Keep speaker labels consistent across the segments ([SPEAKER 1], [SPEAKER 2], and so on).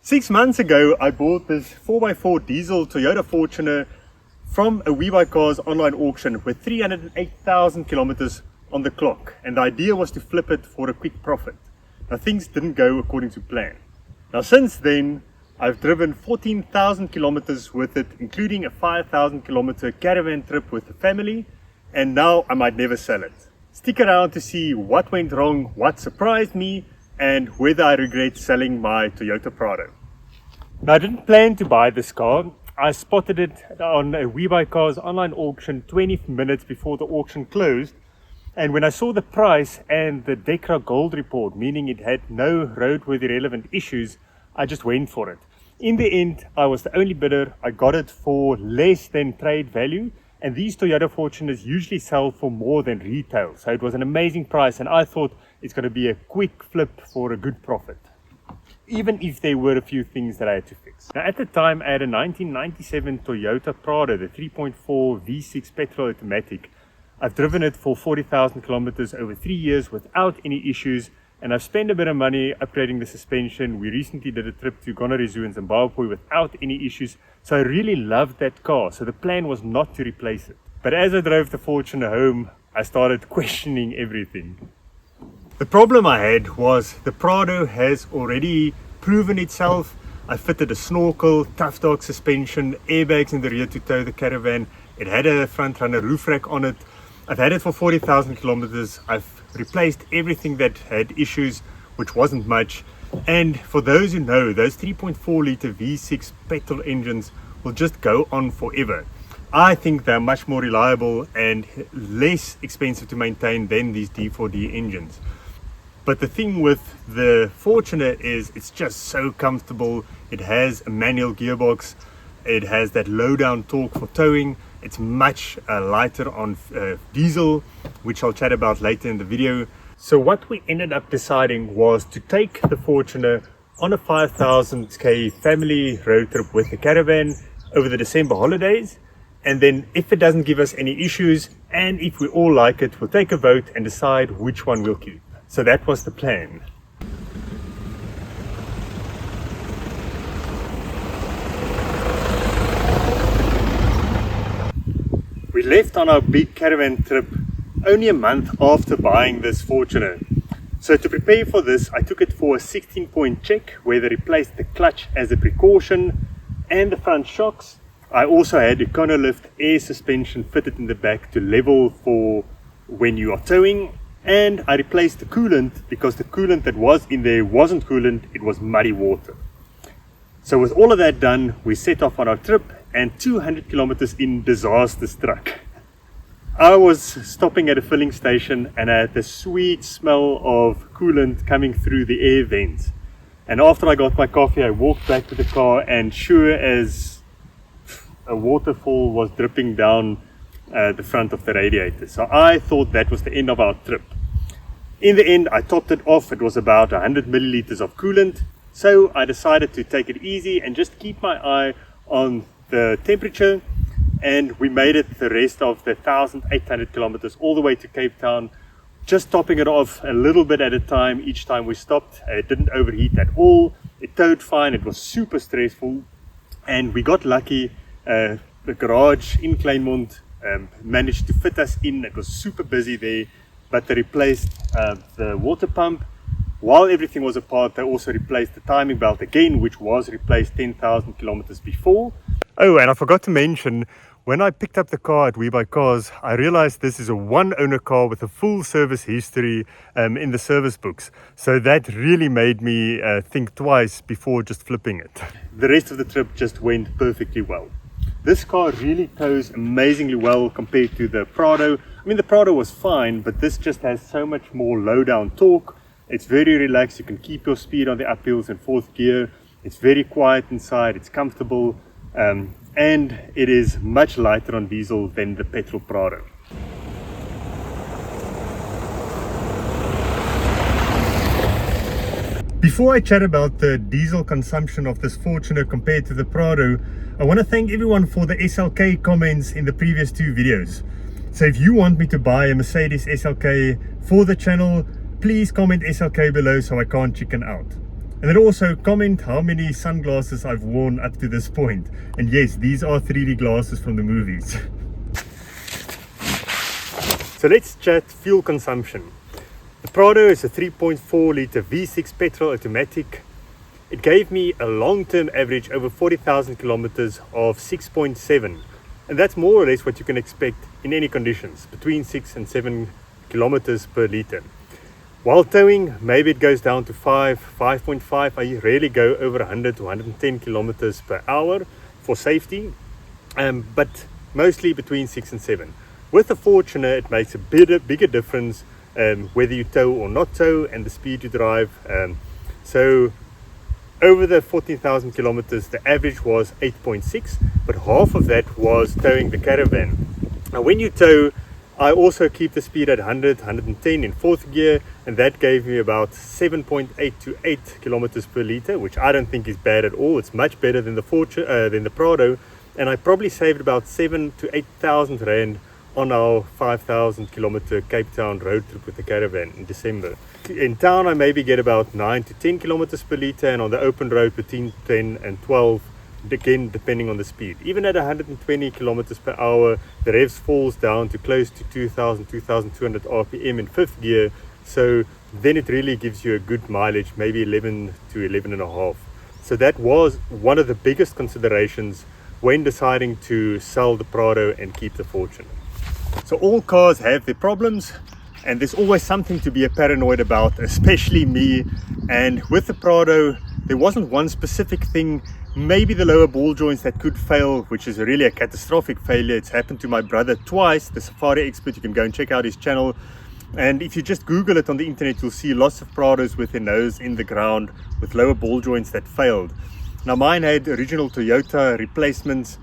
[SPEAKER 1] 6 months ago, I bought this 4x4 diesel Toyota Fortuner from a WeBuyCars online auction with 308,000 kilometers on the clock, and the idea was to flip it for a quick profit. Now things didn't go according to plan. Now since then, I've driven 14,000 kilometers with it, including a 5,000 kilometer caravan trip with the family, and now I might never sell it. Stick around to see what went wrong, what surprised me, and whether I regret selling my Toyota Prado. Now I didn't plan to buy this car. I spotted it on a WeBuyCars online auction 20 minutes before the auction closed, and when I saw the price and the DEKRA gold report, meaning it had no roadworthy relevant issues, I just went for it. In the end, I was the only bidder. I got it for less than trade value, and these Toyota Fortuners usually sell for more than retail, so it was an amazing price, and I thought it's going to be a quick flip for a good profit, even if there were a few things that I had to fix. Now at the time, I had a 1997 Toyota Prado, the 3.4 V6 petrol automatic. I've driven it for 40,000 kilometers over 3 years without any issues, and I've spent a bit of money upgrading the suspension. We recently did a trip to Gonarizu in Zimbabwe without any issues, so I really loved that car, so the plan was not to replace it. But as I drove the Fortuner home, I started questioning everything. The problem I had was the Prado has already proven itself. I fitted a snorkel, tough dog suspension, airbags in the rear to tow the caravan. It had a front runner roof rack on it. I've had it for 40,000 kilometers. I've replaced everything that had issues, which wasn't much. And for those who know, those 3.4 liter V6 petrol engines will just go on forever. I think they're much more reliable and less expensive to maintain than these D-4D engines. But the thing with the Fortuner is it's just so comfortable. It has a manual gearbox. It has that low down torque for towing. It's much lighter on diesel, which I'll chat about later in the video. So what we ended up deciding was to take the Fortuner on a 5,000k family road trip with the caravan over the December holidays. And then if it doesn't give us any issues, and if we all like it, we'll take a vote and decide which one we'll keep. So that was the plan. We left on our big caravan trip only a month after buying this Fortuner. So to prepare for this, I took it for a 16-point check where they replaced the clutch as a precaution and the front shocks. I also had EconoLift air suspension fitted in the back to level for when you are towing. And I replaced the coolant because the coolant that was in there wasn't coolant, it was muddy water. So with all of that done, we set off on our trip, and 200 kilometers in, disaster struck. I was stopping at a filling station and I had the sweet smell of coolant coming through the air vents. And after I got my coffee, I walked back to the car, and sure as a waterfall was dripping down the front of the radiator. So I thought that was the end of our trip. In the end, I topped it off. It was about 100 milliliters of coolant. So I decided to take it easy and just keep my eye on the temperature. And we made it the rest of the 1,800 kilometers all the way to Cape Town, just topping it off a little bit at a time each time we stopped. It didn't overheat at all. It towed fine. It was super stressful. And we got lucky. The garage in Kleinmond managed to fit us in. It was super busy there, but they replaced the water pump. While everything was apart, they also replaced the timing belt again, which was replaced 10,000 kilometers before. Oh, and I forgot to mention, when I picked up the car at WeBuyCars, I realized this is a one-owner car with a full service history in the service books. So that really made me think twice before just flipping it. The rest of the trip just went perfectly well. This car really tows amazingly well compared to the Prado. I mean, the Prado was fine, but this just has so much more low-down torque. It's very relaxed. You can keep your speed on the uphills in fourth gear. It's very quiet inside. It's comfortable. And it is much lighter on diesel than the petrol Prado. Before I chat about the diesel consumption of this Fortuner compared to the Prado, I want to thank everyone for the SLK comments in the previous two videos. So if you want me to buy a Mercedes SLK for the channel, please comment SLK below so I can't chicken out. And then also comment how many sunglasses I've worn up to this point. And yes, these are 3D glasses from the movies. So let's chat fuel consumption. The Prado is a 3.4 litre V6 petrol automatic. It gave me a long-term average over 40,000 kilometers of 6.7. And that's more or less what you can expect in any conditions, between 6 and 7 kilometers per litre. While towing, maybe it goes down to 5.5. I rarely go over 100 to 110 kilometers per hour for safety, but mostly between 6 and 7. With the Fortuner, it makes a bigger difference whether you tow or not tow and the speed you drive. So over the 14,000 kilometers, the average was 8.6, but half of that was towing the caravan. Now when you tow, I also keep the speed at 100, 110 in fourth gear, and that gave me about 7.8 to 8 kilometers per liter, which I don't think is bad at all. It's much better than the Prado, and I probably saved about 7 to 8,000 rand on our 5,000 kilometer Cape Town road trip with the caravan in December. In town, I maybe get about 9 to 10 kilometers per liter, and on the open road between 10 and 12. Again, depending on the speed. Even at 120 kilometers per hour, the revs falls down to close to 2,200 RPM in fifth gear. So then it really gives you a good mileage, maybe 11 to 11.5. So that was one of the biggest considerations when deciding to sell the Prado and keep the Fortuner. So all cars have their problems, and there's always something to be paranoid about, especially me. And with the Prado, there wasn't one specific thing. Maybe the lower ball joints that could fail, which is really a catastrophic failure. It's happened to my brother twice, the Safari expert. You can go and check out his channel. And if you just Google it on the internet, you'll see lots of Prados with their nose in the ground with lower ball joints that failed. Now mine had original Toyota replacements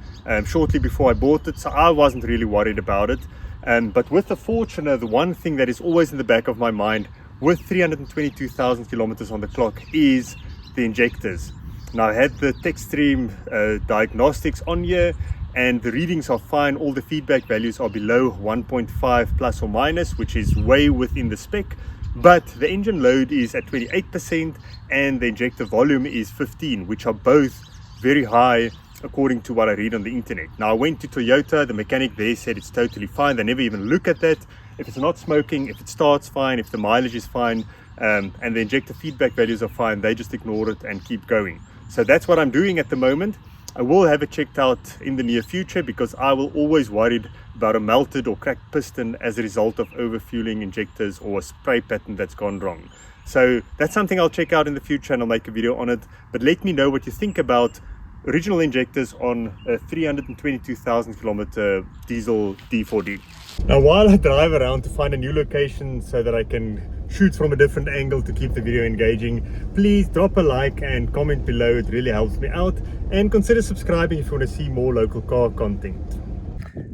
[SPEAKER 1] shortly before I bought it, so I wasn't really worried about it. But with the Fortuner, the one thing that is always in the back of my mind with 322,000 kilometers on the clock is the injectors. Now I had the TechStream diagnostics on here, and the readings are fine. All the feedback values are below 1.5 plus or minus, which is way within the spec, but the engine load is at 28% and the injector volume is 15, which are both very high according to what I read on the internet. Now I went to Toyota, the mechanic there said it's totally fine. They never even look at that. If it's not smoking, if it starts fine, if the mileage is fine, and the injector feedback values are fine, they just ignore it and keep going. So that's what I'm doing at the moment. I will have it checked out in the near future, because I will always worried about a melted or cracked piston as a result of overfueling injectors or a spray pattern that's gone wrong. So that's something I'll check out in the future, and I'll make a video on it. But let me know what you think about original injectors on a 322,000 kilometer diesel D-4D. Now while I drive around to find a new location so that I can shoot from a different angle to keep the video engaging, please drop a like and comment below. It really helps me out, and consider subscribing if you want to see more local car content.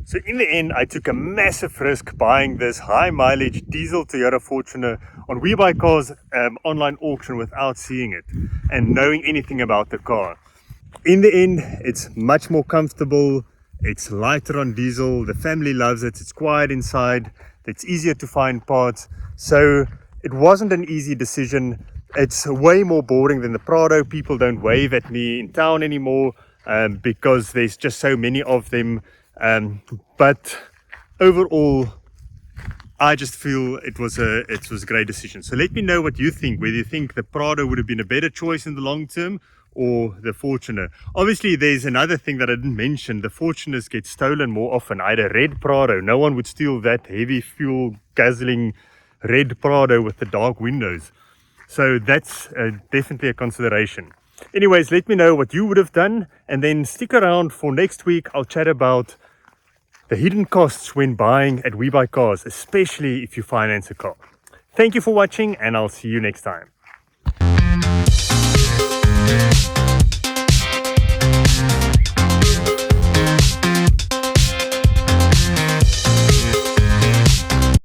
[SPEAKER 1] So in the end, I took a massive risk buying this high mileage diesel Toyota Fortuner on WeBuyCars online auction without seeing it and knowing anything about the car. In the end, it's much more comfortable, it's lighter on diesel, the family loves it, it's quiet inside, it's easier to find parts. So it wasn't an easy decision. It's way more boring than the Prado. People don't wave at me in town anymore because there's just so many of them. But overall, I just feel it was a great decision. So let me know what you think, whether you think the Prado would have been a better choice in the long term or the Fortuner. Obviously, there's another thing that I didn't mention. The Fortuners get stolen more often. I had a red Prado. No one would steal that heavy fuel guzzling red Prado with the dark windows. So that's definitely a consideration. Anyways, let me know what you would have done, and then stick around for next week. I'll chat about the hidden costs when buying at WeBuyCars, especially if you finance a car. Thank you for watching, and I'll see you next time.